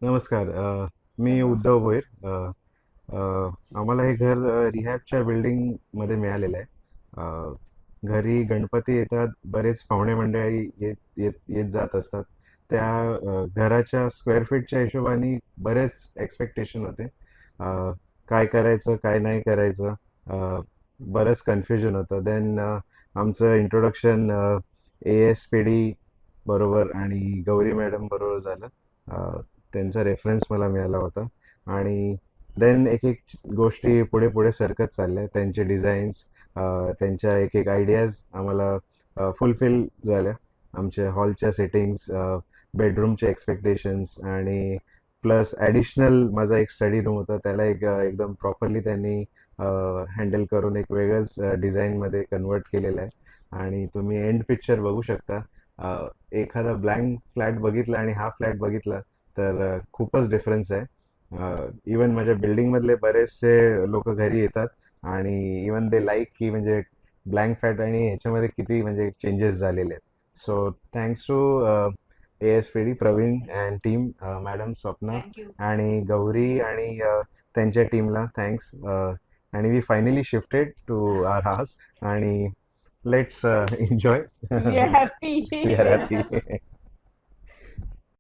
नमस्कार. मी उद्धव भोईर. अ, आम्हाला हे घर रिहॅबच्या बिल्डिंगमध्ये मिळालेलं आहे. घरी गणपती येतात, बरेच पाहुणे मंडळी येत येत येत जात असतात. त्या घराच्या स्क्वेअर फीटच्या हिशोबाने बरेच एक्सपेक्टेशन होते. काय करायचं, काय नाही करायचं, बरंच कन्फ्युजन होतं. देन आमचं इंट्रोडक्शन ASPD बरोबर आणि गौरी मॅडम बरोबर झालं. त्यांचा रेफरन्स मला मिळाला होता आणि देन एक एक गोष्टी पुढे पुढे सरकत चालल्या. त्यांचे डिझाईन्स, त्यांच्या एक एक आयडियाज आम्हाला फुलफिल झाल्या. आमच्या हॉलच्या सेटिंग्स, बेडरूमचे एक्सपेक्टेशन्स आणि प्लस ॲडिशनल माझा एक स्टडी रूम होता, त्याला एकदम प्रॉपरली त्यांनी हँडल करून एक वेगळंच डिझाईनमध्ये कन्वर्ट केलेलं आहे. आणि तुम्ही एंड पिक्चर बघू शकता. एखादा ब्लँक फ्लॅट बघितला आणि हा फ्लॅट बघितला तर खूपच डिफरन्स आहे. इवन माझ्या बिल्डिंगमधले बरेचसे लोक घरी येतात आणि इवन दे लाईक की म्हणजे ब्लँक फ्लॅट आणि ह्याच्यामध्ये किती म्हणजे चेंजेस झालेले आहेत. So thanks to ASPD Praveen and team, madam Swapna thank you. आणि गौरी आणि त्यांच्या टीमला थँक्स. आणि we finally shifted to our house आणि let's enjoy. We are happy. We are happy.